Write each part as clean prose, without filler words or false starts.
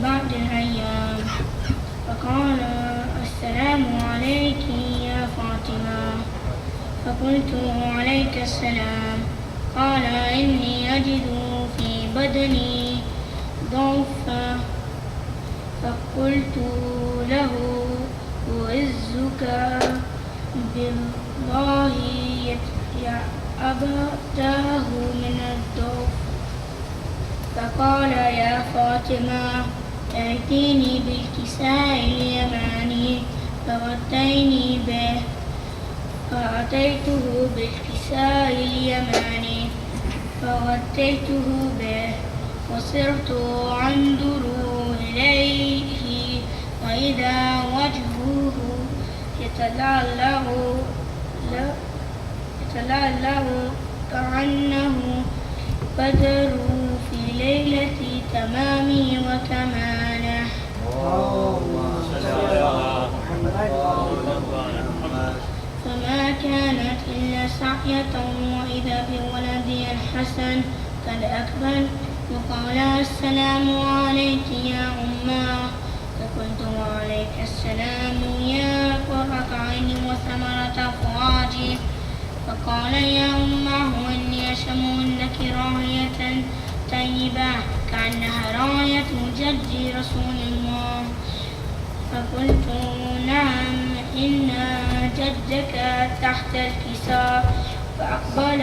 بعد أيام فقال السلام عليك يا فاطمة. فقلت وعليك السلام. قال إني أجد في بدني ضعفا. فقلت له أعزك بالله أبتاه من الضعف. فقال يا فاطمة ائتيني بالكساء اليماني فغطيني به. فأتيته بالكساء اليماني فغطيته به وصرت أنظر إليه وإذا وجهه يتلألأ كأنه بدر في ليلة تمامه وكماله. فما كانت إلا سعية وإذا بولدي الحسن قد أقبل وقال السلام عليك يا أماه. فقلت وعليك السلام يا قرة عيني وثمرة فؤادي. فقال يا أماه إني أشم لك راية طيبة كأنها راية جدي رسول الله. فقلت نعم إن جدك تحت الكساء. فأقبل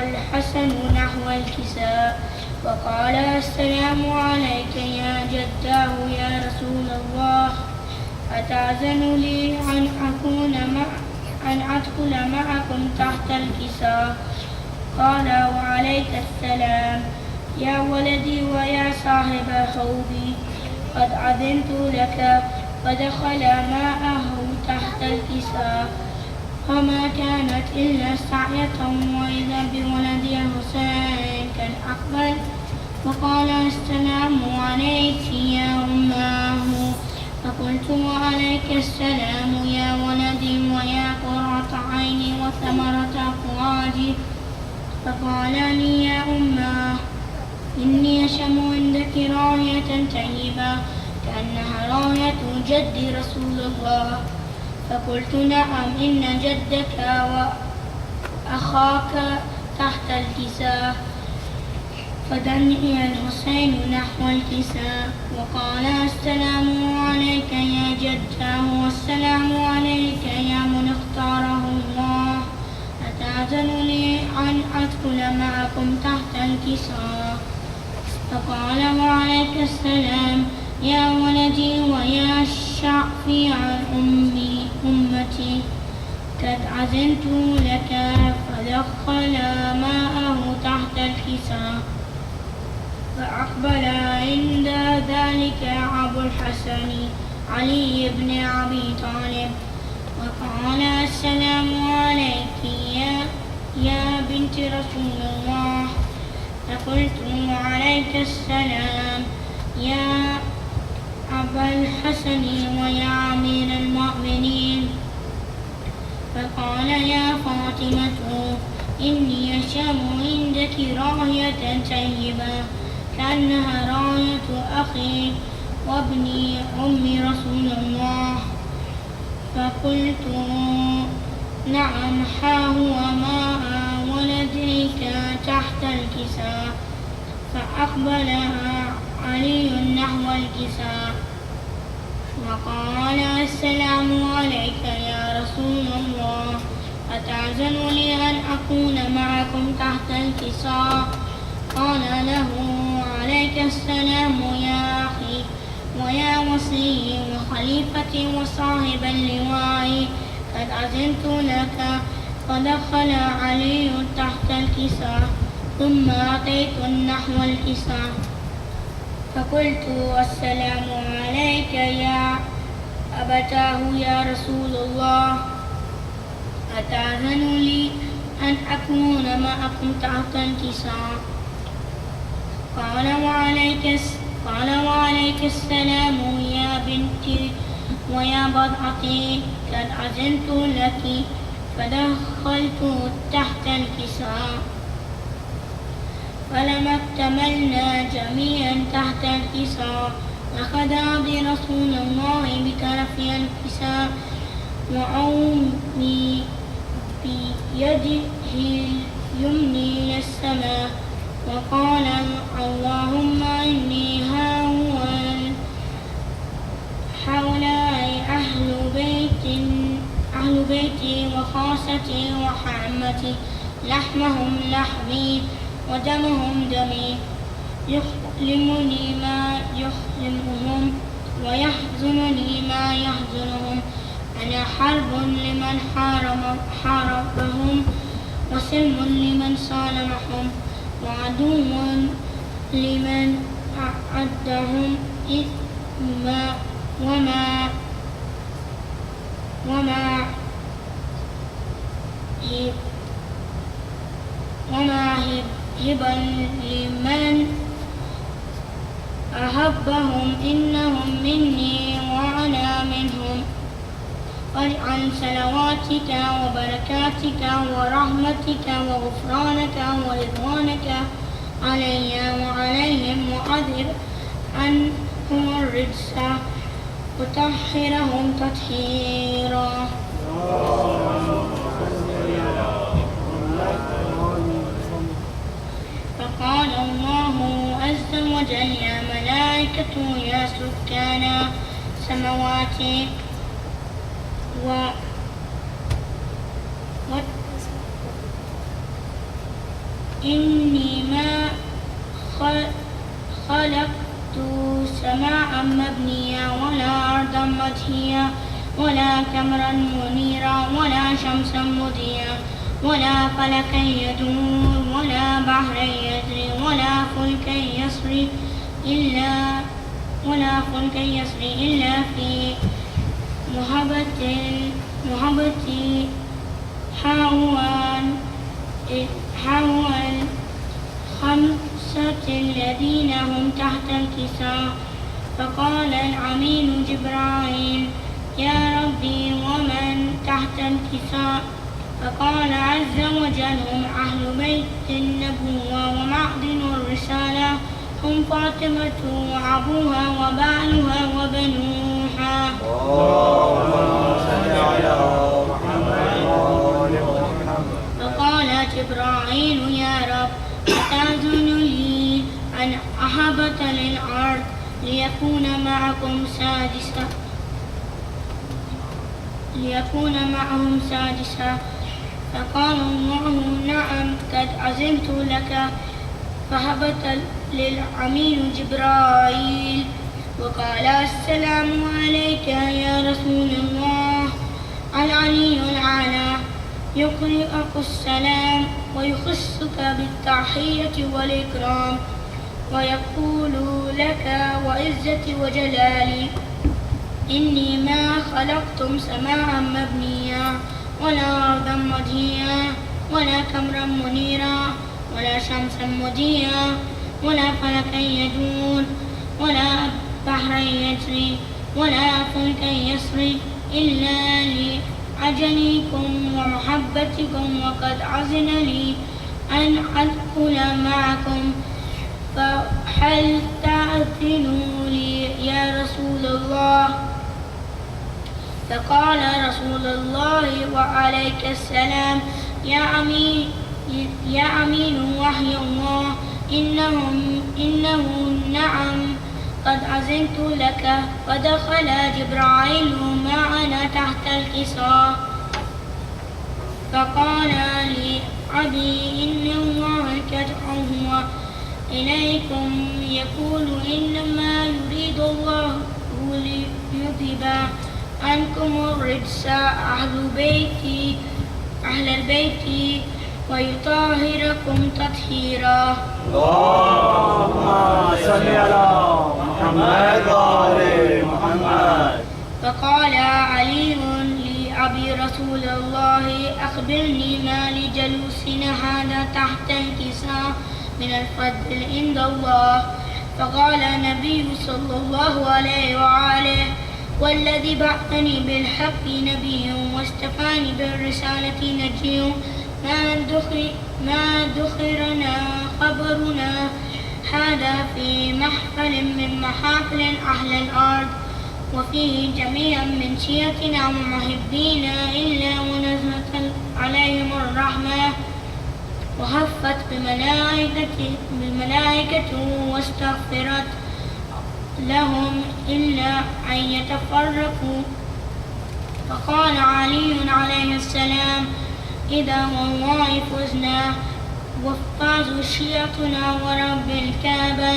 الحسن نحو الكساء وقال السلام عليك يا جداه يا رسول الله. أتأذن لي أن أدخل معكم تحت الكساء؟ قال وعليك السلام يا ولدي ويا صاحب حوضي قد أذنت لك. فدخل معه تحت الكساء فما كانت إلا سعية وإذا بولدي الحسين قد أقبل وقال السلام عليك يا أماه. فقلت وعليك السلام يا ولدي ويا قرة عيني وثمرة فؤادي. فقال لي يا أماه إني أشم عندك راية طيبة كأنها راية جد رسول الله. فقلت نعم إن جدك وأخاك تحت الكساء. فدني الحسين نحو الكساء وقال السلام عليك يا جداه والسلام عليك يا من اختاره الله. أتأذن لي أن أدخل معكم تحت الكساء؟ فقال وعليك السلام يا ولدي ويا شفيع أمتي قد أذنت لك. فدخل معه تحت الكساء فأقبل عند ذلك أبو الحسن علي بن أبي طالب وقال السلام عليك يا بنت رسول الله. فقلت وعليك السلام يا أبا الحسن ويا أمير المؤمنين. فقال يا فاطمة إني أشم عندك راية طيبة كأنها راية أخي وابن أم رسول الله. فقلت نعم ها هو ما ولديك تحت الكساء. فأقبل علي نحو الكساء وقال السلام عليك يا رسول الله. أتأذن لي أن أكون معكم تحت الكساء؟ قال له عليك السلام يا أخي ويا وصي وخليفتي وصاحب اللواء قد أذنت لك. فدخل علي تحت الكساء ثم أتيت نحو الكساء فقلت السلام عليك يا أبتاه يا رسول الله. أتأذن لي أن أكون معكم تحت الكساء؟ قال وعليك السلام يا بنتي ويا بضعتي قد أذنت لك. فدخلت تحت الكساء فلما اكتملنا جميعا تحت الكساء أخذ برسول الله بطرف الكساء وعومي بيده اليمنى إلى السماء وقال اللهم إني هؤلاء أهل بيتي وخاصتي وحمتي لحمهم لحمي ودمهم دمي يؤلمني ما يؤلمهم ويحزنني ما يحزنهم أنا حرب لمن حاربهم وسلم لمن صالحهم وعدو لمن أعدهم وما هبا لمن أحبهم إنهم مني وأنا منهم واجعل صلواتك وبركاتك ورحمتك وغفرانك ورضوانك علي وعليهم وأذهب عنهم الرجس وطهرهم تطهيرا. فقال الله عز وجل يا ملائكة يا سكان السماوات إني ما خلقت سماء مبنيا ولا أرضا مدهيا ولا قمرا منيرا ولا شمسا مضيا ولا فلكا يدور ولا بحرا يجري ولا فلكا يسري إلا في محبتي هو الخمسة الذين هم تحت الكساء. فقال الأمين جبرائيل يا ربي ومن تحت الكساء؟ فقال عز وجل هم أهل بيت النبوة ومعدن الرسالة هم فاطمة وأبوها وبعلها وبنوها. فقال جبرائيل يا رب أتأذن لي أن أهبط للأرض ليكون معهم سادسا. فقال الله نعم قد أذنت لك. فهبط للأمين جبرائيل وقال السلام عليك يا رسول الله. العلي الأعلى يقرئك السلام ويخصك بالتحية والإكرام ويقول لك وعزتي وجلالي إني ما خلقتم سماء مبنيا ولا أرضا مدهيا ولا قمرا منيرا ولا شمسا مضيا ولا فلكا يدور ولا بحرا يجري ولا فلكا يسري إلا لأجلكم ومحبتكم وقد أذن لي أن أدخل معكم فهل تأذنوا لي يا رسول الله؟ فقال رسول الله وعليك السلام يا أمين وحي الله إنه نعم قد أذنت لك. فدخل جبرائيل معنا تحت الكساء فقال لأبي إن الله قد أوحى إليكم يقول إنما يريد الله ليذهب عنكم الرجس أهل البيت ويطهركم تطهيرا. اللهم صل على محمد وآل محمد. فقال علي لأبي رسول الله أخبرني ما لجلوسنا هذا تحت الكساء من الفضل عند الله. فقال النبي صلى الله عليه وآله والذي بعثني بالحق نبي واستفاني بالرسالة نجي ما دخرنا خبرنا هذا في محفل من محافل أهل الأرض وفيه جميعا من شيعتنا ومحبينا إلا ونزلت عليهم الرحمة وهفت بملائكته واستغفرت لهم إلا أن يتفرقوا. فقال علي عليه السلام إذا والله فزنا وفازوا شيعتنا ورب الكعبة.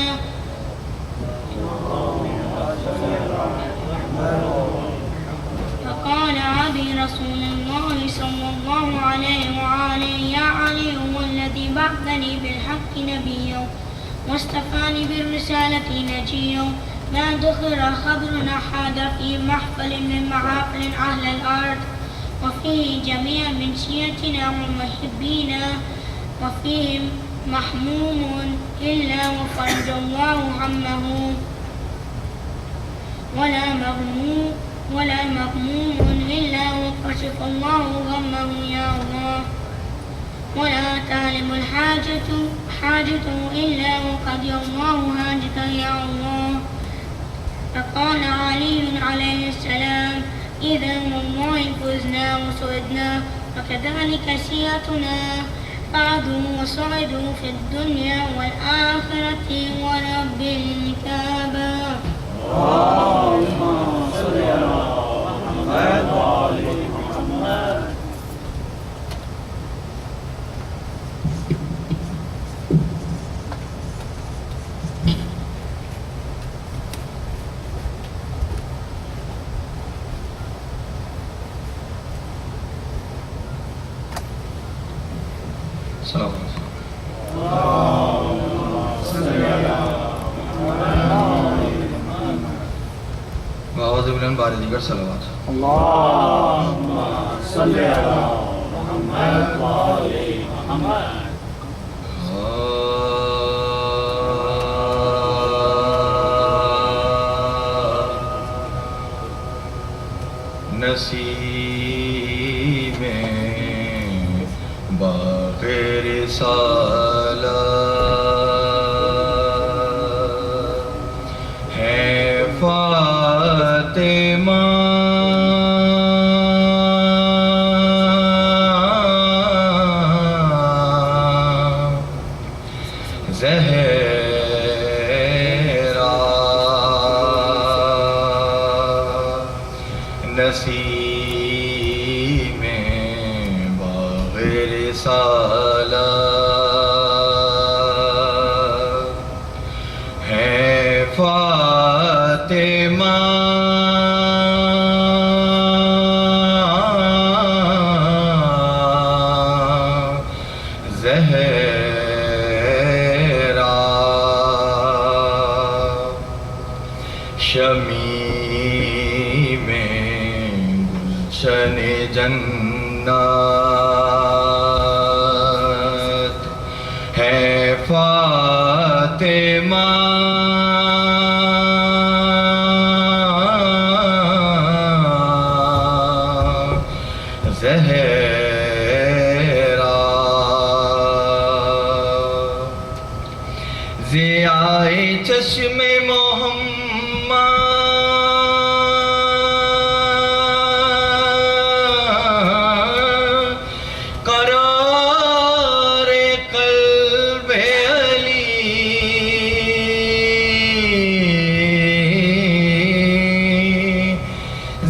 فقال أبي رسول الله صلى الله عليه وآله يا علي والذي بعثني بالحق نبيا واصطفاني بالرسالة نجيا ما ذكر خبر أحد في محفل من محافل أهل الأرض وفيه جميع من شيعتنا ومحبينا وفيه محموم إلا وفرج الله همه ولا مغموم إلا وكشف الله غمه يا الله ولا تعلم حاجته إلا وقضي الله حاجته يا الله. فقال علي عليه السلام إذا والله فزنا وسعدنا وكذلك شيعتنا بعدوا وصعدوا في الدنيا والآخرة ورب الكعبة. اللهم صل على محمد وآل محمد. السلام علیکم. اعوذ باللہ من بار دیگر صلوات. اللهم صل على محمد وآل محمد. نصیب باغ رسالت ہے فاطمہ زہرا نسیم باغ رسالت ہے فاطمہ زہرا شمیم گلشن جنت ہے فاطمہ زہرا ضیائے چشم محمد قرار قلب علی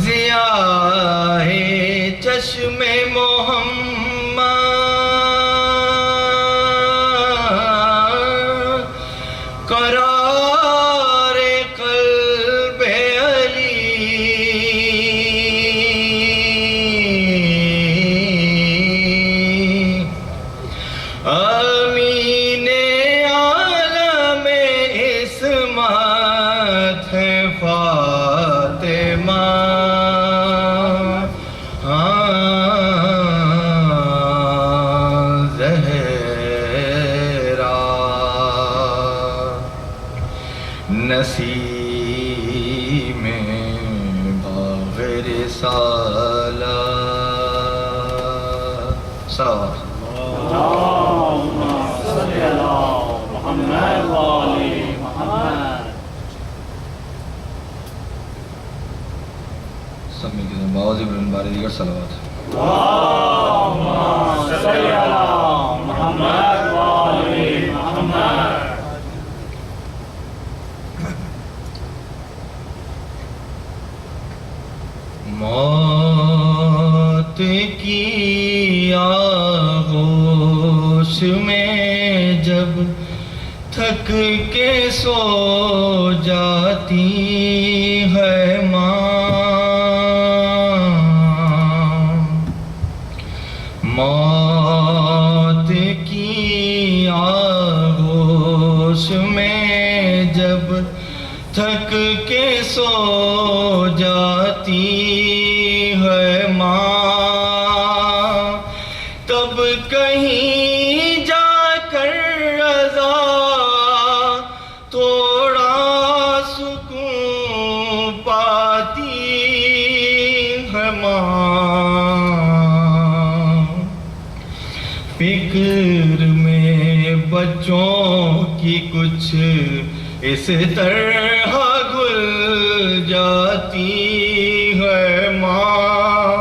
ضیائے چشم محمد قرار قلب علی امین عالم عصمت ہے فاطمہ زہرا نسیم باغ رسالت. صلوات. اللهم صل على محمد محمد وآل محمد. سب مل کے باوض ابن بارے دیگر صلوات. اللہم صلی علی محمد وآل محمد. موت کی آغوش میں جب تھک کے سو جاتی ہے موت کی آغوش میں جب تھک کے سو جاتی ہے ماں، تب کہیں جا کر رضا تھوڑا سکون پاتی ہے ماں. فکر میں بچوں کی کچھ اس طرح گل جاتی ہے ماں،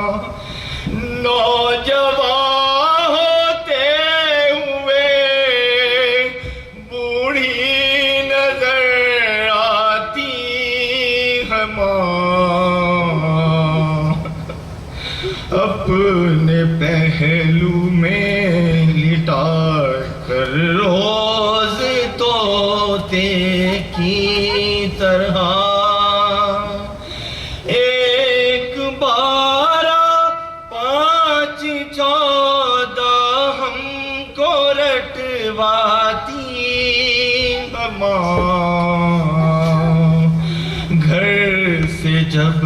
نوجوان ہوتے ہوئے بوڑھی نظر آتی ہے ماں. اپنے پہلو میں لٹا کر روز طوطے کی طرح ایک بارہ 5 14 ہم کو رٹواتی ہے ماں. گھر سے جب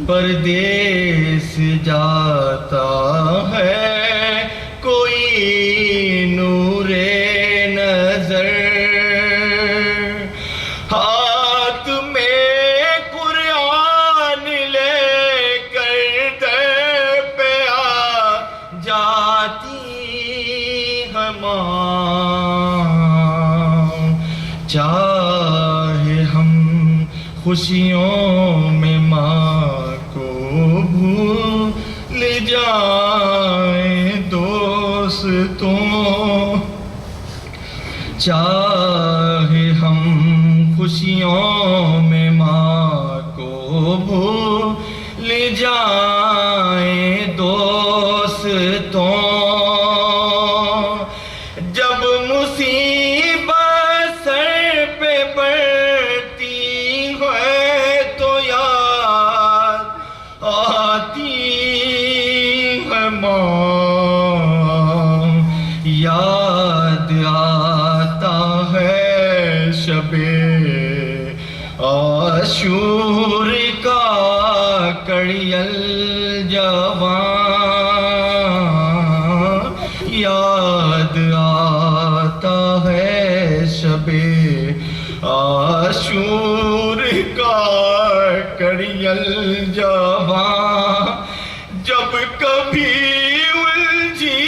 پردیس جاتا ہے کوئی نور نظر، ہاتھ میں قرآن لے کر در پہ آ جاتی ہے ماں. چاہے ہم خوشیوں میں ماں کو بھول جائیں دوستوں، چاہے ہم خوشیوں میں ماں کو بھول جائیں دوستوں، جب مصیبت سر پہ پڑتی ہے تو یاد آتی ہے ماں. یاد آتا ہے شب عاشور کا کڑیل جوان، یاد آتا ہے شب عاشور کا کڑیل جوان، جب کبھی الجھی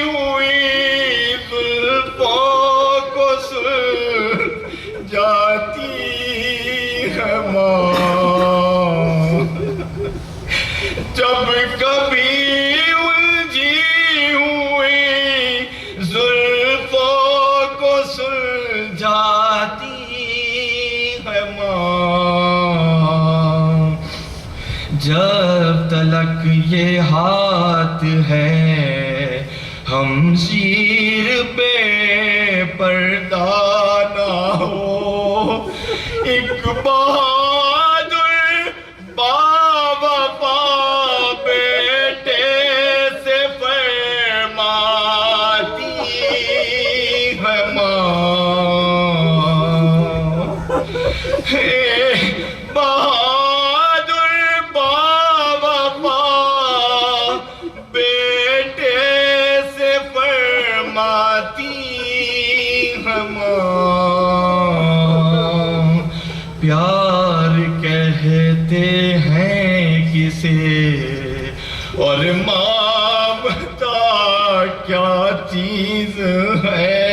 ہوئی زلفوں کو سلجھاتی ہے ماں. جب کبھی الجھی ہوئی زلفوں کو سلجھاتی ہے ماں. جب تلک یہ ہاتھ ہے ہم شیر پہ پردہ نہ ہو، ایک بہادر باوفا بیٹے سے فرماتی ہے ماں. بہادر باوفا بیٹے سے فرماتی ہے ماں. پیار کہتے ہیں کسے اور مامتا کیا چیز ہے،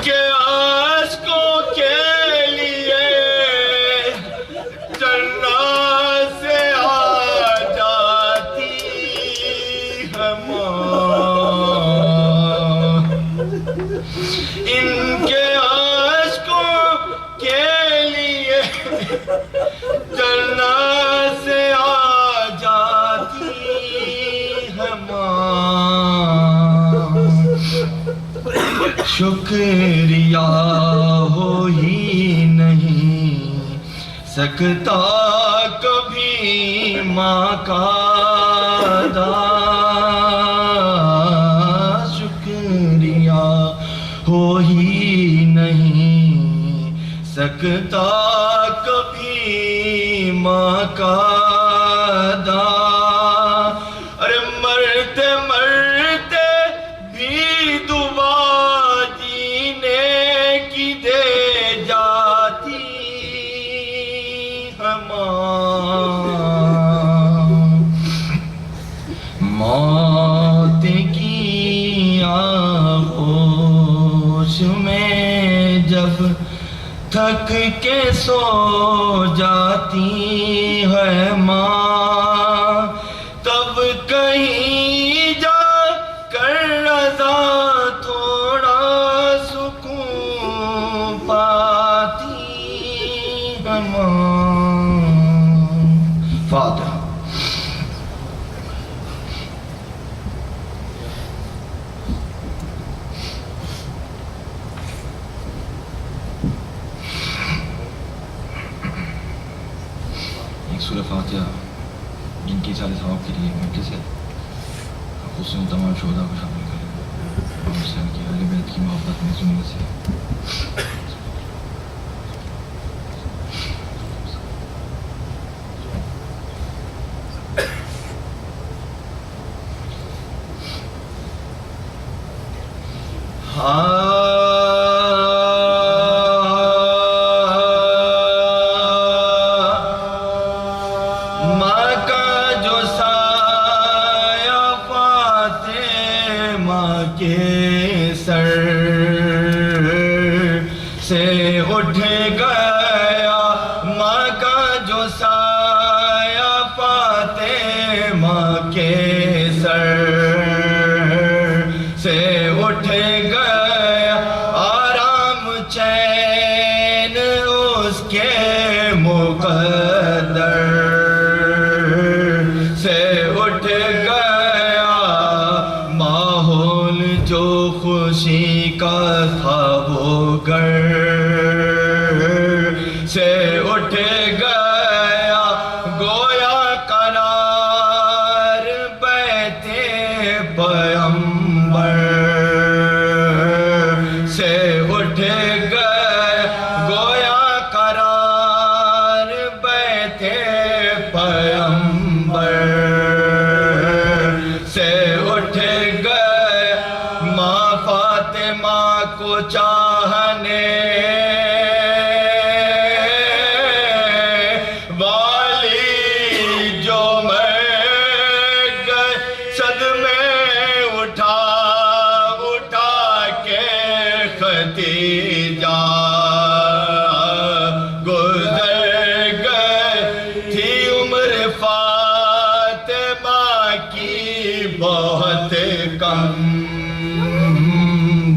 کے عاشقوں کے لیے جنات سے آ جاتی ہے ماں، ان کے عاشقوں کے لیے جنات سے آ جاتی ہے ماں، شکریہ ہو ہی نہیں سکتا کبھی ماں کا ادا، شکریہ ہو ہی نہیں سکتا کبھی ماں کا ادا، ارے مرتے مرتے بھی دعا جینے کی دے جاتی ہے ماں، موت کی آغوش میں جب تھک کے سو جاتی ہے ماں، تب کہیں جا کر رضا تھوڑا سکون پاتی ہے ماں۔ فاتحہ۔ سورہ فاتحہ جن کی سارے ثواب کے لیے مجلس ہے، اس میں تمام شہداء کو شامل کریں اور حسین کی اہل بیت کی محبت میں زمین سے ماں کا جو سایہ فاطمہ کے سر سے اٹھ گیا، ماں کا جو سایہ فاطمہ کے سر سے اٹھ گیا، آرام چین اس کے مقدر سے اٹھ گیا، ماحول جو خوشی کا تھا وہ گھر سے اٹھ گیا، گویا قرار بیتے پیغمبر سے اٹھ گئے، گویا قرار بیتے پیغمبر سے اٹھ گئے، ماں فاطمہ کو چاہنے والی جو مر گئے، صدمے اٹھا اٹھا کے ختیجہ گزر گئے، تھی عمر فاطمہ کی بہت کم،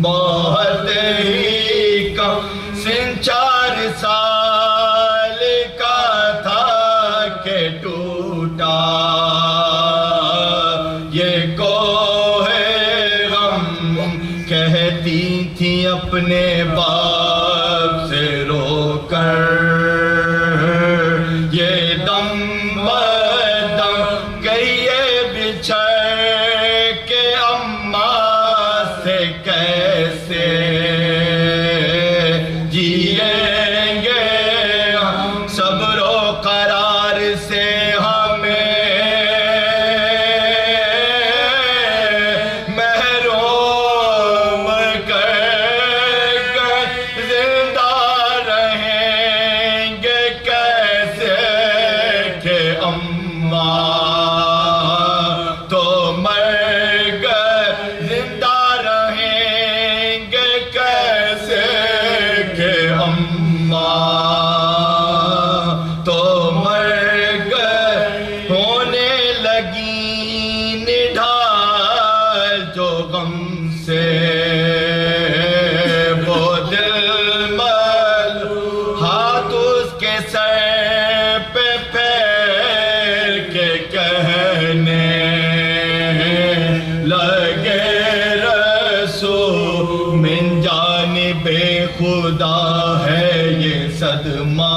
بہت ہی کم، سن 4 سال کا تھا کہ ٹوٹا یہ کوہ غم، کہتی تھی اپنے باپ سے رو کر یہ دم بدم گئیے بچھڑ کے اماں سے کیسے جیئیں گے ہم، صبر و قرار سے ہمیں محروم کر گئے، جانب خدا ہے یہ صدمہ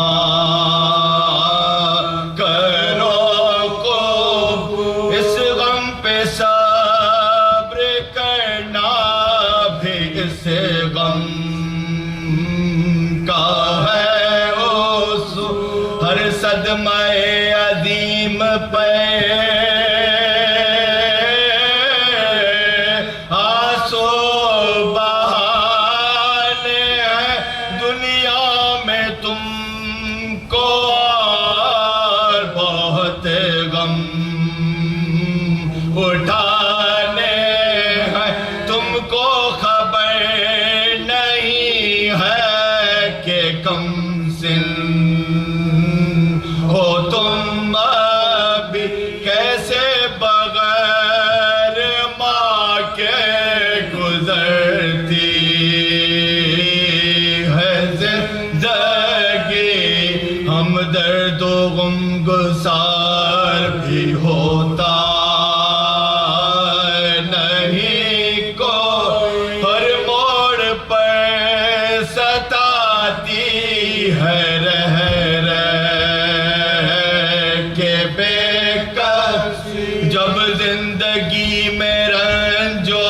کرو کو اس غم پہ صبر کرنا بھی اس غم کا ہے اس ہر صدمہ عظیم پہ گسار بھی ہوتا نہیں کوئی ہر موڑ پر ستاتی ہے رہ کے بے کس جب زندگی میں رنجو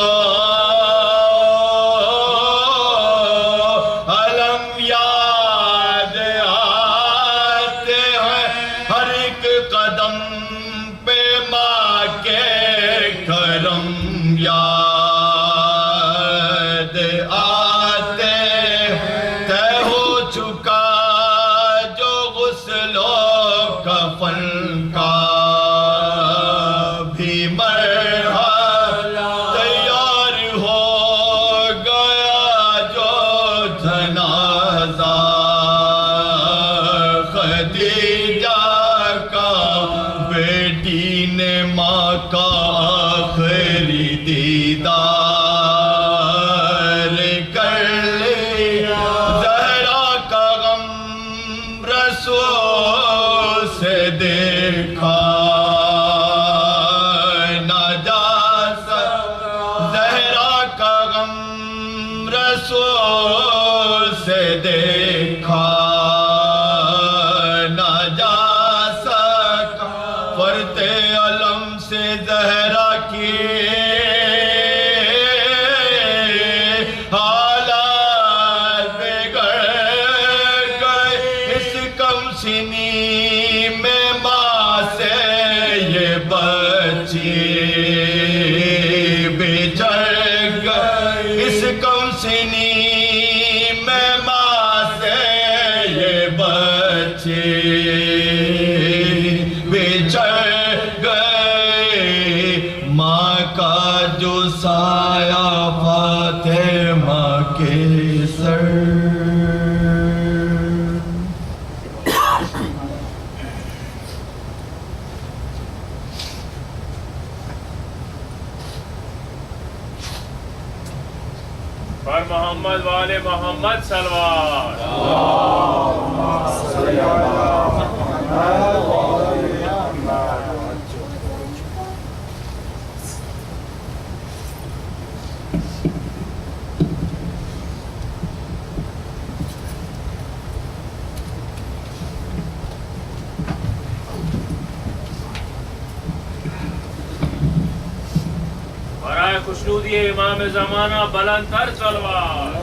پر محمد والے محمد صلوات خوشنودی امام زمانہ بلند تر صلوات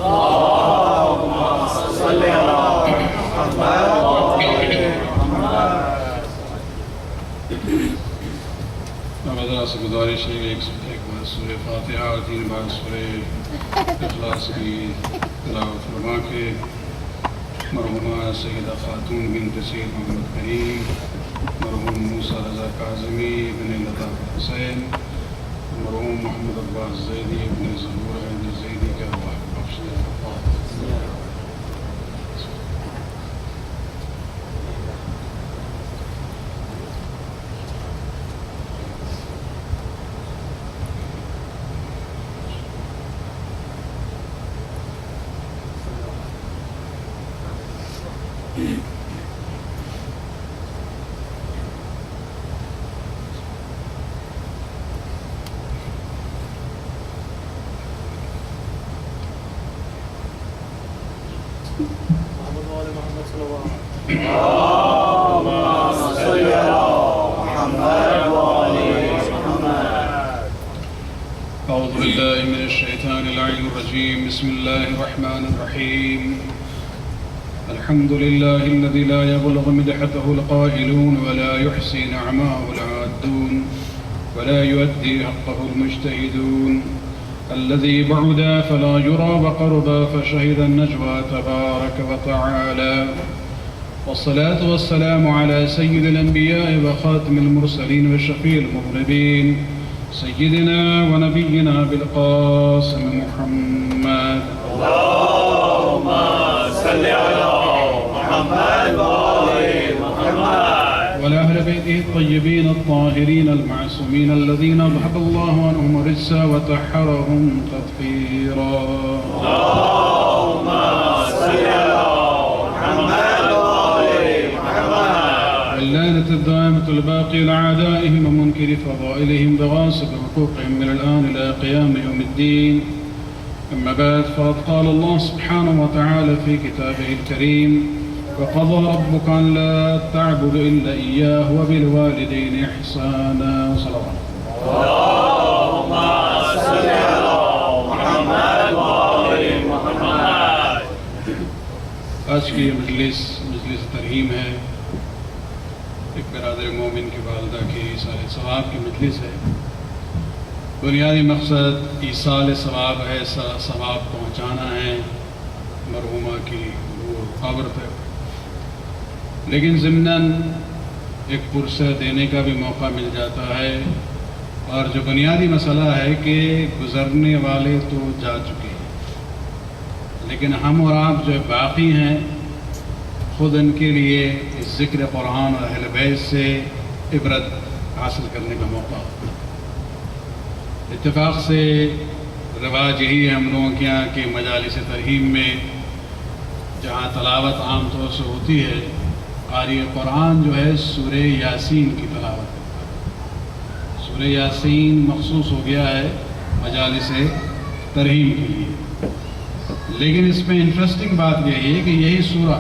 حضرات سے گزارش ہے ایک بار سورہ فاتحہ اور 3 بار سورہ اخلاص کی تلاوت فرما کے مرحومہ سیدہ خاتون بنت سید محمد کریم، مرحوم موسیٰ رضا کاظمی بن لطاف حسین، مرحوم محمد عباس زیدی ابن ظہور احمد زیدی کے ارواح کو بخش دے۔ أعوذ بالله من الشيطان اللعين الرجيم. بسم الله الرحمن الرحيم. الحمد لله الذي لا يبلغ مدحته القائلون ولا يحصي نعماه العادون ولا يؤدي حقه المجتهدون. الذي بعد فلا يرى وقرب فشهد النجوى تبارك وتعالى. والصلاة والسلام على سيد الأنبياء وخاتم المرسلين وشفيع المذنبين سيدنا ونبينا بالقاسم محمد. اللهم صل على محمد وآل محمد وعلى أهل بيته الطيبين الطاهرين المعصومين الذين أذهب الله عنهم الرجس وطهرهم تطهيرا. اللهم صل على محمد وآل محمد واللعنة الدائمة الباقية لأعدائهم ومنكر فضائلهم بغاصب حقوقهم من الآن إلى قيام يوم الدين. أما بعد فقد قال الله سبحانه وتعالى في كتابه الكريم: وقضى ربك أن لا تعبدوا إلا إياه وبالوالدين إحسانا. صلوات. اللهم صل على محمد وآل محمد. آج کی یہ مجلس ترحیم ہے. ایک برادر مومن کی والدہ کی ایصال ثواب کی مجلس ہے. بنیادی مقصد ایصال ثواب ہے، ثواب پہنچانا ہے مرحومہ کی روح قبر تک، لیکن ضمناً ایک پرسہ دینے کا بھی موقع مل جاتا ہے. اور جو بنیادی مسئلہ ہے کہ گزرنے والے تو جا چکے ہیں، لیکن ہم اور آپ جو باقی ہیں خود ان کے لیے اس ذکر قرآن اور اہل بیت سے عبرت حاصل کرنے کا موقع. اتفاق سے رواج یہی ہے ہم لوگوں کے یہاں کہ مجالس ترحیم میں جہاں تلاوت عام طور سے ہوتی ہے، قاری قرآن جو ہے سورہ یاسین کی تلاوت کرتا ہے. سورہ یاسین مخصوص ہو گیا ہے مجالس ترحیم کے لیے. لیکن اس میں انٹرسٹنگ بات یہی ہے کہ یہی سورہ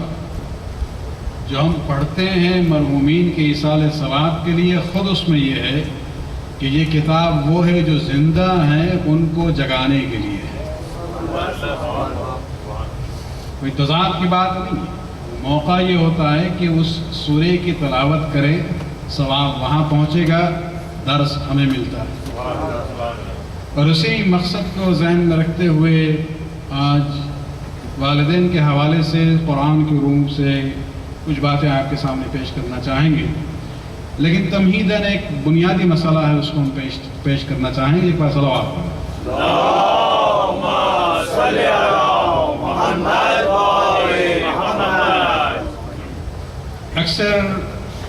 جو ہم پڑھتے ہیں مرحومین کے ایصال ثواب کے لیے، خود اس میں یہ ہے کہ یہ کتاب وہ ہے جو زندہ ہیں ان کو جگانے کے لیے ہے. کوئی تضاد کی بات نہیں ہے. موقع یہ ہوتا ہے کہ اس سورے کی تلاوت کرے، ثواب وہاں پہنچے گا، درس ہمیں ملتا ہے. اور اسی مقصد کو ذہن میں رکھتے ہوئے آج والدین کے حوالے سے قرآن کی روح سے کچھ باتیں آپ کے سامنے پیش کرنا چاہیں گے. لیکن تمہیداً ایک بنیادی مسئلہ ہے، اس کو ہم پیش کرنا چاہیں گے. ایک بار صلوات پڑھیں. اللهم صل على محمد وآل محمد. اکثر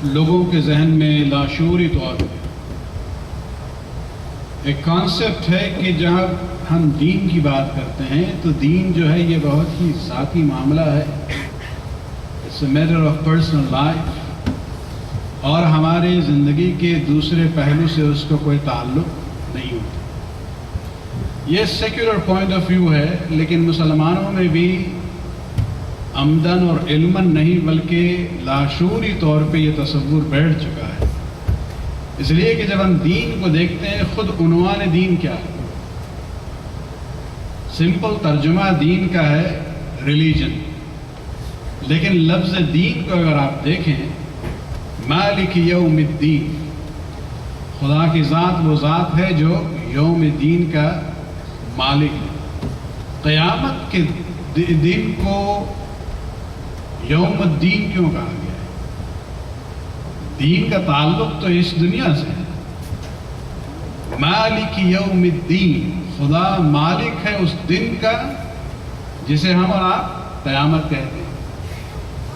لوگوں کے ذہن میں لاشعوری طور پر ایک کانسیپٹ ہے کہ جب ہم دین کی بات کرتے ہیں تو دین جو ہے یہ بہت ہی ذاتی معاملہ ہے. It's a matter of personal life, اور ہماری زندگی کے دوسرے پہلو سے اس کو کوئی تعلق نہیں ہوتا. یہ سیکولر پوائنٹ آف ویو ہے، لیکن مسلمانوں میں بھی عمدن اور علماً نہیں بلکہ لاشعوری طور پہ یہ تصور بیٹھ چکا ہے. اس لیے کہ جب ہم دین کو دیکھتے ہیں، خود عنوان دین کیا ہے؟ سمپل ترجمہ دین کا ہے ریلیجن، لیکن لفظ دین کو اگر آپ دیکھیں، مالک یوم الدین، خدا کی ذات وہ ذات ہے جو یوم دین کا مالک ہے. قیامت کے دن کو یوم الدین کیوں کہا گیا ہے؟ دین کا تعلق تو اس دنیا سے ہے. مالک یوم الدین، خدا مالک ہے اس دن کا جسے ہم اور آپ قیامت کہتے ہیں.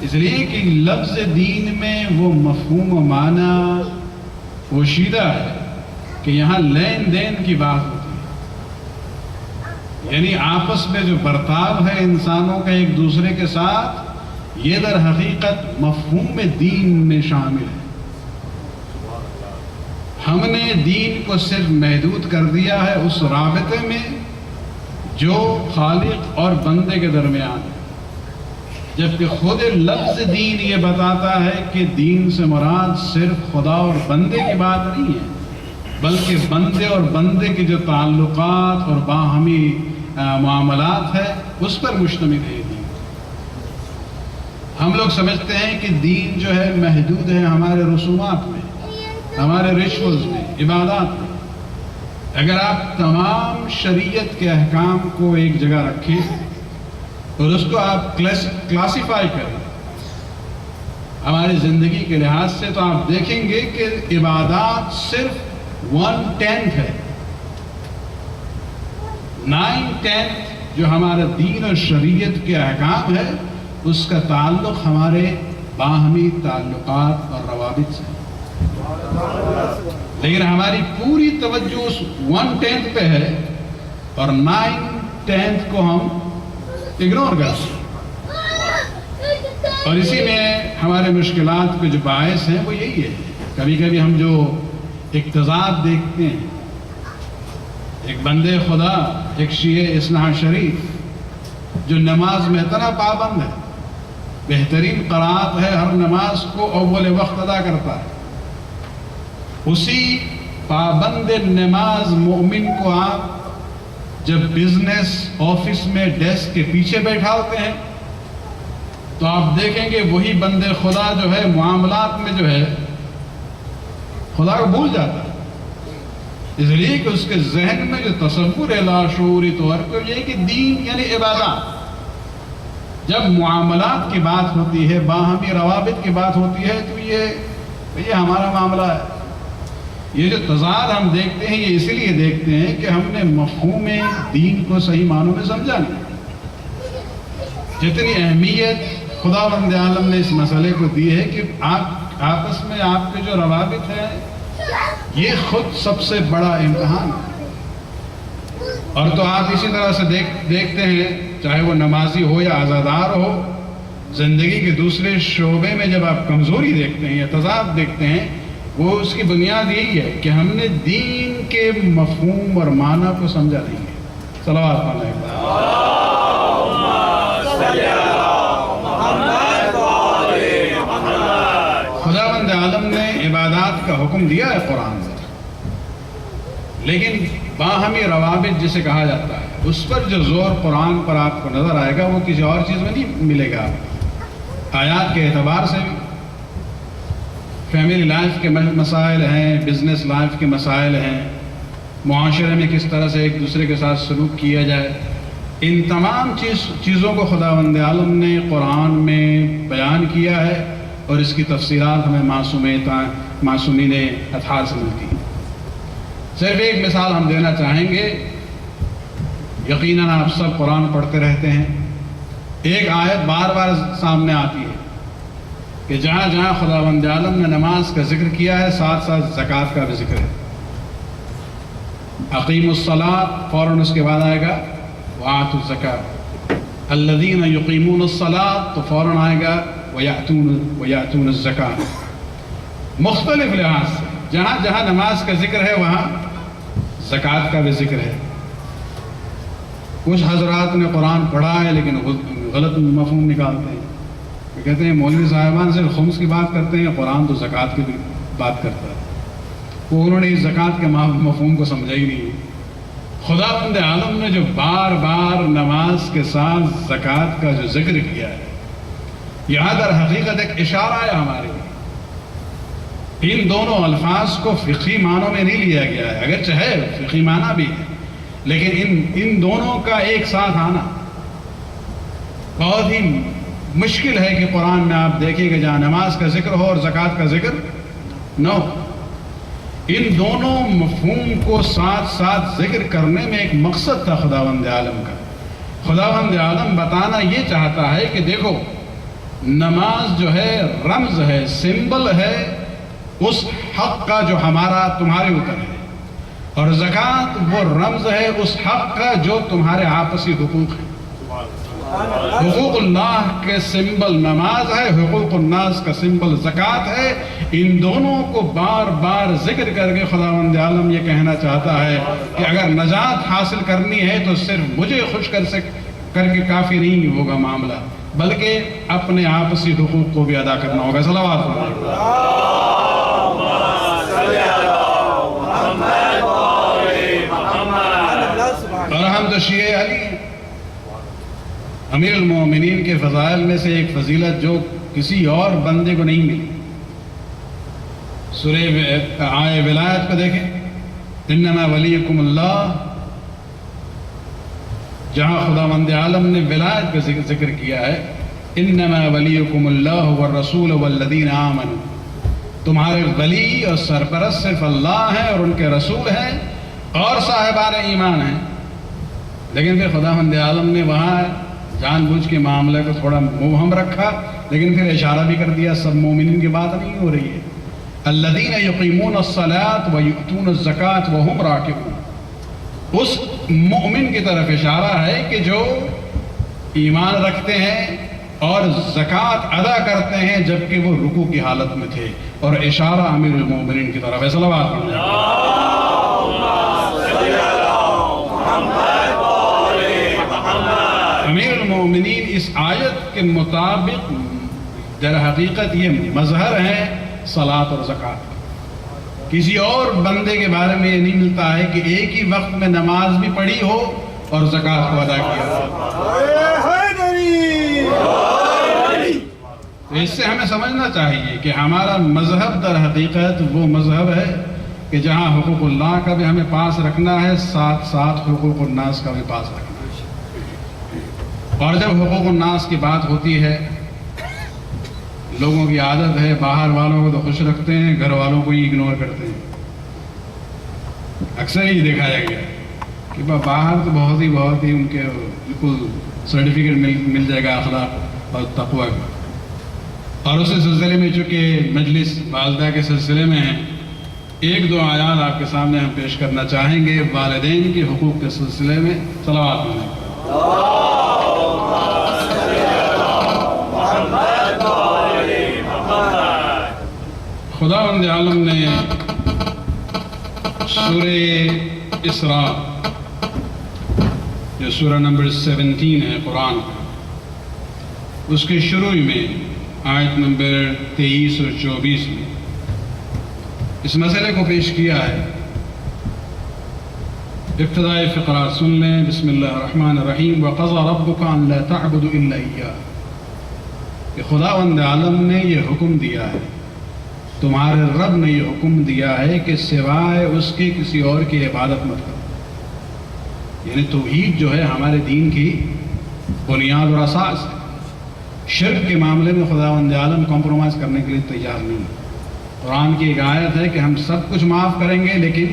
اس لیے کہ لفظ دین میں وہ مفہوم و معنی پوشیدہ ہے کہ یہاں لین دین کی بات ہوتی ہے، یعنی آپس میں جو برتاؤ ہے انسانوں کا ایک دوسرے کے ساتھ، یہ در حقیقت مفہوم دین میں شامل ہے. ہم نے دین کو صرف محدود کر دیا ہے اس رابطے میں جو خالق اور بندے کے درمیان ہے. جبکہ خود لفظ دین یہ بتاتا ہے کہ دین سے مراد صرف خدا اور بندے کی بات نہیں ہے، بلکہ بندے اور بندے کے جو تعلقات اور باہمی معاملات ہے اس پر مشتمل ہے دین۔ ہم لوگ سمجھتے ہیں کہ دین جو ہے محدود ہے ہمارے رسومات میں، ہمارے ریچولز میں، عبادات میں۔ اگر آپ تمام شریعت کے احکام کو ایک جگہ رکھیں اور اس کو آپ کلاسیفائی کریں ہماری زندگی کے لحاظ سے، تو آپ دیکھیں گے کہ عبادات صرف 1/10 ہے۔ 9/10 جو ہمارا دین اور شریعت کے احکام ہے اس کا تعلق ہمارے باہمی تعلقات اور روابط سے، لیکن ہماری پوری توجہ اس 1/10 پہ ہے اور 9/10 کو ہم اگنور کرتے ہیں، اور اسی میں ہمارے مشکلات کے جو باعث ہیں وہ یہی ہے۔ کبھی کبھی ہم جو اقتضاد دیکھتے ہیں، ایک بندے خدا، ایک شیعہ اثنا شریف جو نماز میں اتنا پابند ہے، بہترین قرات ہے، ہر نماز کو اول وقت ادا کرتا ہے، اسی پابند نماز مومن کو آپ جب بزنس آفس میں ڈیسک کے پیچھے بیٹھا ہوتے ہیں تو آپ دیکھیں گے وہی بندے خدا جو ہے معاملات میں جو ہے خدا کو بھول جاتا ہے، اس لیے کہ اس کے ذہن میں جو تصور ہے لاشعوری طور پر یہ کہ دین یعنی عبادات۔ جب معاملات کی بات ہوتی ہے، باہمی روابط کی بات ہوتی ہے، تو یہ ہمارا معاملہ ہے۔ یہ جو تضاد ہم دیکھتے ہیں یہ اسی لیے دیکھتے ہیں کہ ہم نے مفہوم دین کو صحیح معنوں میں سمجھا نہیں۔ جتنی اہمیت خداوند عالم نے اس مسئلے کو دی ہے کہ آپ آپس میں آپ کے جو روابط ہیں یہ خود سب سے بڑا امتحان ہے۔ اور تو آپ اسی طرح سے دیکھتے ہیں، چاہے وہ نمازی ہو یا عزادار ہو، زندگی کے دوسرے شعبے میں جب آپ کمزوری دیکھتے ہیں یا تضاد دیکھتے ہیں، وہ اس کی بنیاد یہی ہے کہ ہم نے دین کے مفہوم اور معنی کو سمجھا نہیں ہے۔ صلوات علیہ خداوند عالم نے عبادات کا حکم دیا ہے قرآن میں، لیکن باہمی روابط جسے کہا جاتا ہے اس پر جو زور قرآن پر آپ کو نظر آئے گا وہ کسی اور چیز میں نہیں ملے گا۔ آیات کے اعتبار سے بھی فیملی لائف کے مسائل ہیں، بزنس لائف کے مسائل ہیں، معاشرے میں کس طرح سے ایک دوسرے کے ساتھ سلوک کیا جائے، ان تمام چیزوں کو خداوند عالم نے قرآن میں بیان کیا ہے، اور اس کی تفصیلات ہمیں معصومین اطہار سے ملتی ہیں۔ صرف ایک مثال ہم دینا چاہیں گے، یقیناً آپ سب قرآن پڑھتے رہتے ہیں، ایک آیت بار بار سامنے آتی ہے کہ جہاں جہاں خداوند عالم نے نماز کا ذکر کیا ہے ساتھ ساتھ زکوٰۃ کا بھی ذکر ہے۔ اقیم الصلاۃ فوراً اس کے بعد آئے گا وآتوا الزکاۃ، الذین یقیمون الصلاۃ تو فوراً آئے گا ویأتون الزکاۃ۔ مختلف لحاظ سے جہاں جہاں نماز کا ذکر ہے وہاں زکوٰۃ کا بھی ذکر ہے۔ کچھ حضرات نے قرآن پڑھا ہے لیکن غلط مفہوم نکالتے ہیں، وہ کہتے ہیں مولوی صاحبان صرف خمس کی بات کرتے ہیں، قرآن تو زکوٰۃ کی بھی بات کرتا ہے۔ وہ انہوں نے اس زکوٰۃ کے مفہوم کو سمجھا ہی نہیں۔ خداوند عالم نے جو بار بار نماز کے ساتھ زکوٰۃ کا جو ذکر کیا ہے، یہاں در حقیقت ایک اشارہ ہے ہمارے لیے۔ ان دونوں الفاظ کو فقہی معنوں میں نہیں لیا گیا ہے، اگرچہ ہے فقہی معنی بھی ہے، لیکن ان دونوں کا ایک ساتھ آنا بہت ہی مشکل ہے کہ قرآن میں آپ دیکھیں کہ جہاں نماز کا ذکر ہو اور زکوٰۃ کا ذکر نہ ہو۔ ان دونوں مفہوم کو ساتھ ساتھ ذکر کرنے میں ایک مقصد تھا خداوند عالم کا۔ خداوند عالم بتانا یہ چاہتا ہے کہ دیکھو نماز جو ہے رمز ہے، سمبل ہے اس حق کا جو ہمارا تمہارے اوپر ہے، اور زکوٰۃ وہ رمز ہے اس حق کا جو تمہارے آپسی حقوق ہیں۔ حقوق اللہ کے سمبل نماز ہے، حقوق الناس کا سمبل زکوٰۃ ہے۔ ان دونوں کو بار بار ذکر کر کے خداوند عالم یہ کہنا چاہتا ہے کہ اگر نجات حاصل کرنی ہے تو صرف مجھے خوش کر کے کافی نہیں ہوگا معاملہ، بلکہ اپنے آپسی حقوق کو بھی ادا کرنا ہوگا۔ صلوات اور ہم تو شیعہ علی ہیں۔ امیر المومنین کے فضائل میں سے ایک فضیلت جو کسی اور بندے کو نہیں ملی، سورہ آیہ ولایت کو دیکھیں، انما ولیکم اللہ، جہاں خداوند عالم نے ولایت کا ذکر کیا ہے، انما ولیکم اللہ والرسول والذین آمنوا، تمہارے ولی اور سرپرست صرف اللہ ہیں اور ان کے رسول ہیں اور صاحبان ایمان ہیں۔ لیکن پھر خداوند عالم نے وہاں جان بوجھ کے معاملے کو تھوڑا مبہم رکھا، لیکن پھر اشارہ بھی کر دیا سب مومنین کی بات نہیں ہو رہی ہے۔ الذین یقیمون الصلاۃ ویؤتون الزکاۃ وہم راکعون، اس مومن کی طرف اشارہ ہے کہ جو ایمان رکھتے ہیں اور زکوٰۃ ادا کرتے ہیں جبکہ وہ رکوع کی حالت میں تھے، اور اشارہ امیر المومنین کی طرف ہے۔ صلوات امیر المومنین اس آیت کے مطابق در حقیقت یہ مظہر ہے صلاۃ اور زکوٰۃ۔ کسی اور بندے کے بارے میں یہ نہیں ملتا ہے کہ ایک ہی وقت میں نماز بھی پڑھی ہو اور زکوٰۃ کو ادا کیا ہو۔ تو اس سے ہمیں سمجھنا چاہیے کہ ہمارا مذہب در حقیقت وہ مذہب ہے کہ جہاں حقوق اللہ کا بھی ہمیں پاس رکھنا ہے، ساتھ ساتھ حقوق الناس کا بھی پاس رکھنا ہے۔ اور جب حقوق الناس کی بات ہوتی ہے، لوگوں کی عادت ہے باہر والوں کو تو خوش رکھتے ہیں، گھر والوں کو ہی اگنور کرتے ہیں۔ اکثر ہی دیکھا گیا کہ باہر تو بہت ہی ان کے بالکل سرٹیفکیٹ مل جائے گا اخلاق اور تقوی کا۔ اور اسی سلسلے میں چونکہ مجلس والدہ کے سلسلے میں ہیں، ایک دو آیات آپ کے سامنے ہم پیش کرنا چاہیں گے والدین کے حقوق کے سلسلے میں۔ صلوات علیہ خداوند عالم نے سورہ اسراء، جو سورہ نمبر 17 ہے قرآن کا، اس کے شروع میں آیت نمبر 23 اور 24 میں اس مسئلے کو پیش کیا ہے۔ ابتدائی فقرہ سن لیں۔ بسم اللہ الرحمن الرحیم۔ وَقَضَى رَبُّكَ أَن لَا تَعْبُدُ إِلَّا إِيَّاهُ، کہ خداوند عالم نے یہ حکم دیا ہے، تمہارے رب نے یہ حکم دیا ہے کہ سوائے اس کے کسی اور کی عبادت مت کرو۔ یعنی توحید جو ہے ہمارے دین کی بنیاد اور اساس ہے۔ شرک کے معاملے میں خداوند عالم کمپرومائز کرنے کے لیے تیار نہیں۔ قرآن کی ایک آیت ہے کہ ہم سب کچھ معاف کریں گے لیکن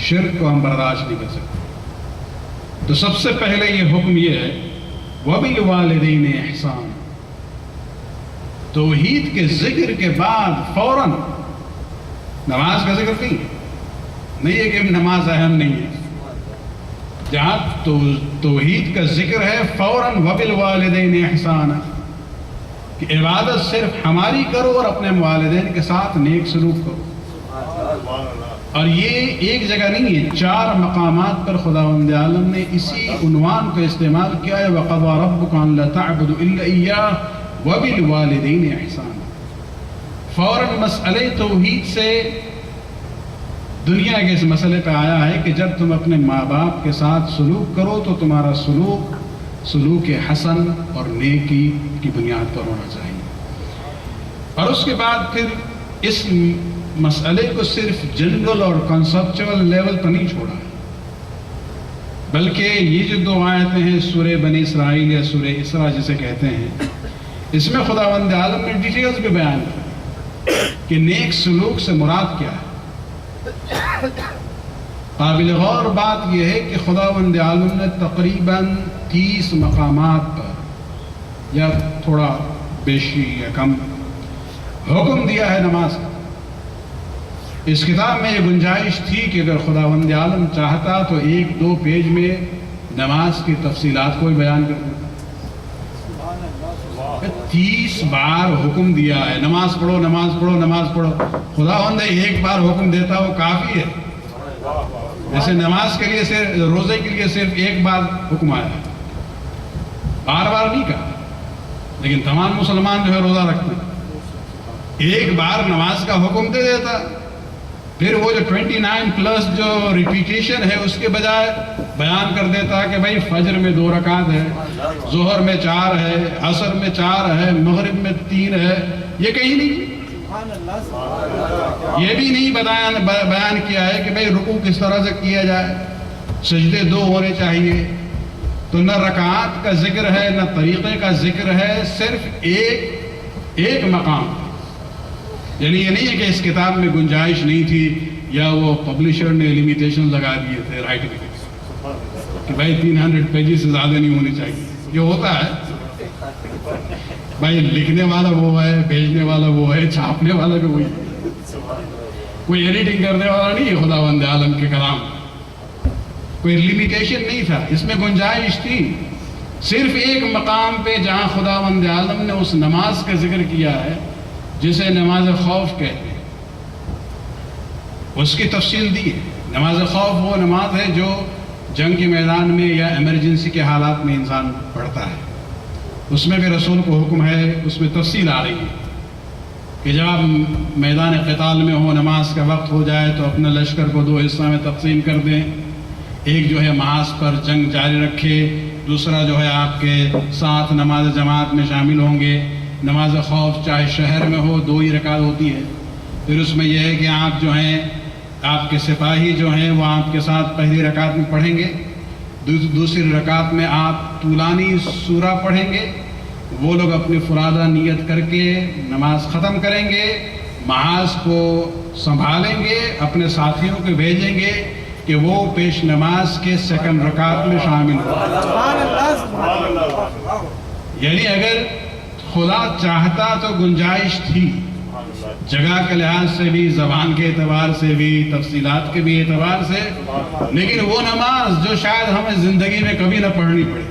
شرک کو ہم برداشت نہیں کر سکتے۔ تو سب سے پہلے یہ حکم یہ ہے وَبِالْوَالِدَيْنِ إِحْسَانًا، توحید کے ذکر کے بعد فوراً نماز کا ذکر نہیں ہے کہ نماز اہم نہیں ہے۔ جہاں توحید کا ذکر ہے فوراً وَبِالْوَالِدَيْنِ إِحْسَانًا، کہ عبادت صرف ہماری کرو اور اپنے والدین کے ساتھ نیک سلوک کرو۔ اور یہ ایک جگہ نہیں ہے، 4 مقامات پر خداوند عالم نے اسی عنوان کو استعمال کیا ہے۔ وَقَضَى رَبُّكَ أَن لَا تَعْبُدُ إِلَّا إِيَّاهُ وَبِالْوَالِدَيْنِ إِحْسَانًا۔ فوراً مسئلہ توحید سے دنیا کے اس مسئلے پہ آیا ہے کہ جب تم اپنے ماں باپ کے ساتھ سلوک کرو تو تمہارا سلوک حسن اور نیکی کی بنیاد پر ہونا چاہیے۔ اور اس کے بعد پھر اس مسئلے کو صرف جنرل اور کنسپچول لیول پر نہیں چھوڑا ہے، بلکہ یہ جو 2 آیتیں ہیں سورہ بنی اسرائیل یا سورہ اسراء جسے کہتے ہیں، اس میں خداوند عالم نے ڈیٹیلز بھی بیان کی کہ نیک سلوک سے مراد کیا ہے۔ قابل غور بات یہ ہے کہ خداوند عالم نے تقریباً 30 مقامات پر یا تھوڑا بیشی یا کم حکم دیا ہے نماز کا۔ اس کتاب میں یہ گنجائش تھی کہ اگر خداوند عالم چاہتا تو 1-2 پیج میں نماز کی تفصیلات کو بھی بیان کر دیتا۔ 30 بار حکم دیا ہے نماز پڑھو نماز پڑھو نماز پڑھو۔ خداوند ایک بار حکم دیتا وہ کافی ہے۔ جیسے نماز کے لیے روزے کے لیے صرف 1 بار حکم آیا ہے، بار بار نہیں کہا، لیکن تمام مسلمان جو ہے روزہ رکھتے ہیں، ایک بار نماز کا حکم دے دیتا، پھر وہ جو 29 پلس جو ریپیٹیشن ہے اس کے بجائے بیان کر دیتا کہ بھائی فجر میں 2 رکعت ہے، ظہر میں 4 ہے، عصر میں 4 ہے، مغرب میں 3 ہے، یہ کہیں نہیں، یہ بھی نہیں بیان کیا ہے کہ بھائی رکوع کس طرح سے کیا جائے، سجدے 2 ہونے چاہیے. تو نہ رکعات کا ذکر ہے نہ طریقے کا ذکر ہے، صرف ایک مقام. یعنی یہ نہیں ہے کہ اس کتاب میں گنجائش نہیں تھی یا وہ پبلشر نے لیمیٹیشن لگا دیے تھے رائٹنگ کہ بھائی 300 پیجز سے زیادہ نہیں ہونی چاہیے. یہ ہوتا ہے بھائی، لکھنے والا وہ ہے، بھیجنے والا وہ ہے، چھاپنے والا بھی وہی ہے، کوئی ایڈیٹنگ کرنے والا نہیں ہے خداوند عالم کے کلام. کوئی لیمیٹیشن نہیں تھا، اس میں گنجائش تھی. صرف ایک مقام پہ جہاں خداوند عالم نے اس نماز کا ذکر کیا ہے جسے نماز خوف کہتے ہیں، اس کی تفصیل دی ہے. نماز خوف وہ نماز ہے جو جنگ کے میدان میں یا ایمرجنسی کے حالات میں انسان پڑھتا ہے. اس میں بھی رسول کو حکم ہے، اس میں تفصیل آ رہی ہے کہ جب آپ میدان قتال میں ہو، نماز کا وقت ہو جائے تو اپنے لشکر کو 2 حصہ میں تقسیم کر دیں. ایک جو ہے محاذ پر جنگ جاری رکھے، دوسرا جو ہے آپ کے ساتھ نماز جماعت میں شامل ہوں گے. نماز خوف چاہے شہر میں ہو 2 ہی رکعت ہوتی ہے. پھر اس میں یہ ہے کہ آپ جو ہیں، آپ کے سپاہی جو ہیں وہ آپ کے ساتھ پہلی رکعت میں پڑھیں گے، دوسری رکعت میں آپ طولانی سورہ پڑھیں گے. وہ لوگ اپنی فرادہ نیت کر کے نماز ختم کریں گے، محاذ کو سنبھالیں گے، اپنے ساتھیوں کو بھیجیں گے کہ وہ پیش نماز کے سیکنڈ رکعت میں شامل ہو. یعنی اگر خدا چاہتا تو گنجائش تھی، جگہ کے لحاظ سے بھی، زبان کے اعتبار سے بھی، تفصیلات کے بھی اعتبار سے، لیکن وہ نماز جو شاید ہمیں زندگی میں کبھی نہ پڑھنی پڑے،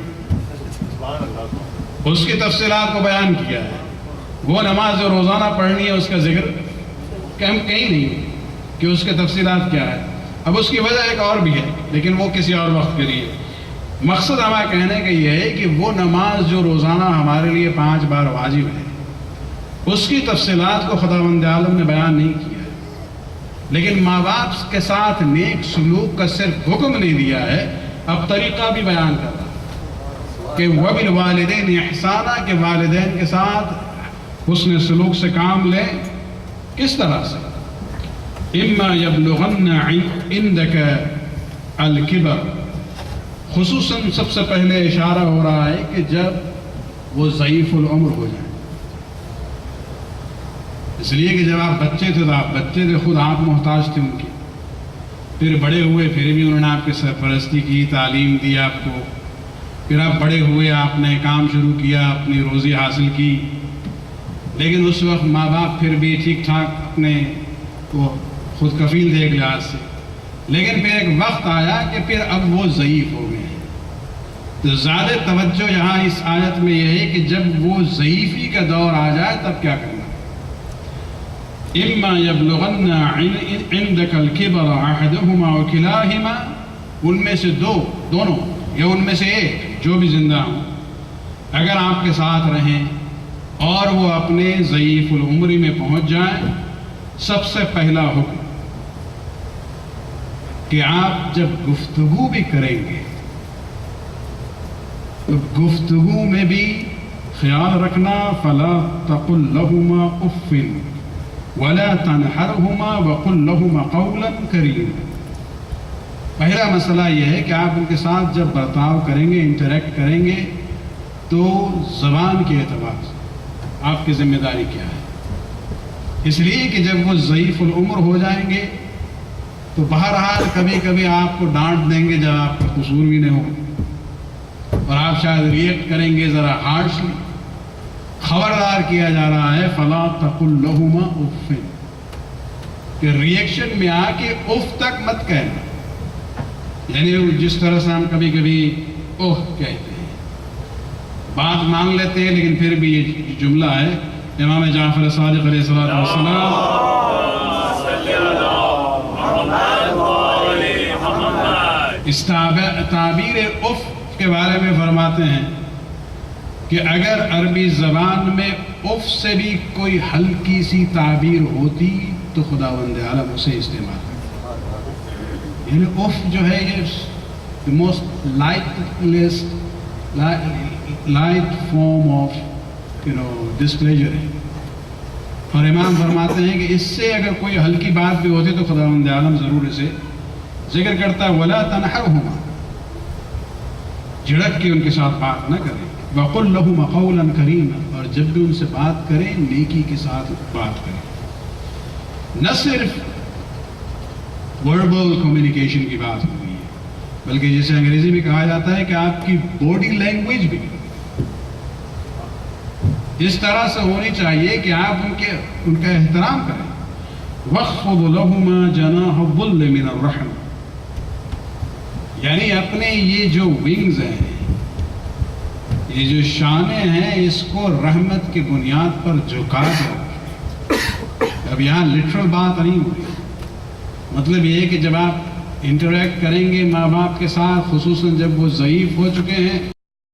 اس کی تفصیلات کو بیان کیا ہے. وہ نماز جو روزانہ پڑھنی ہے اس کا ذکر کہیں نہیں کہ اس کے تفصیلات کیا ہے. اب اس کی وجہ ایک اور بھی ہے، لیکن وہ کسی اور وقت کے لیے. مقصد ہمارا کہنے کا یہ ہے کہ وہ نماز جو روزانہ ہمارے لیے 5 بار واجب ہے، اس کی تفصیلات کو خداوند عالم نے بیان نہیں کیا ہے، لیکن ماں باپ کے ساتھ نیک سلوک کا صرف حکم نہیں دیا ہے، اب طریقہ بھی بیان کر رہا ہے کہ وَبِالْوَالِدَيْنِ احسانًا، کہ والدین کے ساتھ حسن سلوک سے کام لیں. کس طرح سے؟ اِمَّا يَبْلُغَنَّ عِنْدَكَ الْكِبَرَ، خصوصاً سب سے پہلے اشارہ ہو رہا ہے کہ جب وہ ضعیف العمر ہو جائیں. اس لیے کہ جب آپ بچے تھے تو آپ بچے تھے، خود آپ محتاج تھے ان کی. پھر بڑے ہوئے، پھر بھی انہوں نے آپ کی سرپرستی کی، تعلیم دی آپ کو. پھر آپ بڑے ہوئے، آپ نے کام شروع کیا، اپنی روزی حاصل کی. لیکن اس وقت ماں باپ پھر بھی ٹھیک ٹھاک اپنے کو خود کفیل تھے ایک لحاظ سے. لیکن پھر ایک وقت آیا کہ پھر اب وہ ضعیف ہو گئے. تو زیادہ توجہ یہاں اس آیت میں یہ ہے کہ جب وہ ضعیفی کا دور آ جائے تب کیا کرنا. اِمَّا يَبْلُغَنَّ عِنْدَكَ الْكِبَرَ أَحَدُهُمَا وَكِلَاهُمَا، ان میں سے دونوں یا ان میں سے ایک جو بھی زندہ ہوں، اگر آپ کے ساتھ رہیں اور وہ اپنے ضعیف العمری میں پہنچ جائیں، سب سے پہلا حکم کہ آپ جب گفتگو بھی کریں گے تو گفتگو میں بھی خیال رکھنا، فَلَا تَقُلْ لَهُمَا أُفٍّ وَلَا تَنْحَرْهُمَا وَقُلْ لَهُمَا قَوْلًا كَرِيمًا. پہلا مسئلہ یہ ہے کہ آپ ان کے ساتھ جب برتاؤ کریں گے، انٹریکٹ کریں گے، تو زبان کے اعتبار سے آپ کی ذمہ داری کیا ہے. اس لیے کہ جب وہ ضعیف العمر ہو جائیں گے تو بہرحال کبھی کبھی آپ کو ڈانٹ دیں گے جب آپ کا قصور بھی نہیں ہوگا، اور آپ شاید ریئیکٹ کریں گے ذرا ہارشلی. خبردار کیا جا رہا ہے فَلَا تَقُلْ لَهُمَا أُفٍّ، کہ ریئیکشن میں آ کے اف تک مت کہنا. یعنی جس طرح سے ہم کبھی کبھی اوہ کہتے ہیں، بات مان لیتے ہیں، لیکن پھر بھی یہ جملہ ہے امام جعفر صادق علیہ السلام اس تعبیر اف کے بارے میں فرماتے ہیں کہ اگر عربی زبان میں اف سے بھی کوئی ہلکی سی تعبیر ہوتی تو خداوند عالم اسے استعمال کرتا. یعنی اف جو ہے یہ موسٹ لائٹ فارم آف ڈسپلیجر ہے. اور امام فرماتے ہیں کہ اس سے اگر کوئی ہلکی بات بھی ہوتی تو خداوند عالم ضرور اسے ذکر کرتا. ولا تنحرهما، جھڑک کے ان کے ساتھ بات نہ کریں. وقل لهما قولا کریما، اور جب بھی ان سے بات کریں نیکی کے ساتھ بات کریں. نہ صرف وربل کمیونیکیشن کی بات ہو رہی ہے بلکہ جسے انگریزی میں کہا جاتا ہے کہ آپ کی باڈی لینگویج بھی اس طرح سے ہونی چاہیے کہ آپ ان کا احترام کریں. وَخْفِضْ لَهُمَا جَنَاحَ الظُّلِّ مِنَ الرَّحْمِ، یعنی اپنے یہ جو ونگز ہیں، یہ جو شانیں ہیں، اس کو رحمت کی بنیاد پر جھکا دو. اب یہاں لٹرل بات نہیں ہو رہی، مطلب یہ ہے کہ جب آپ انٹریکٹ کریں گے ماں باپ کے ساتھ، خصوصاً جب وہ ضعیف ہو چکے ہیں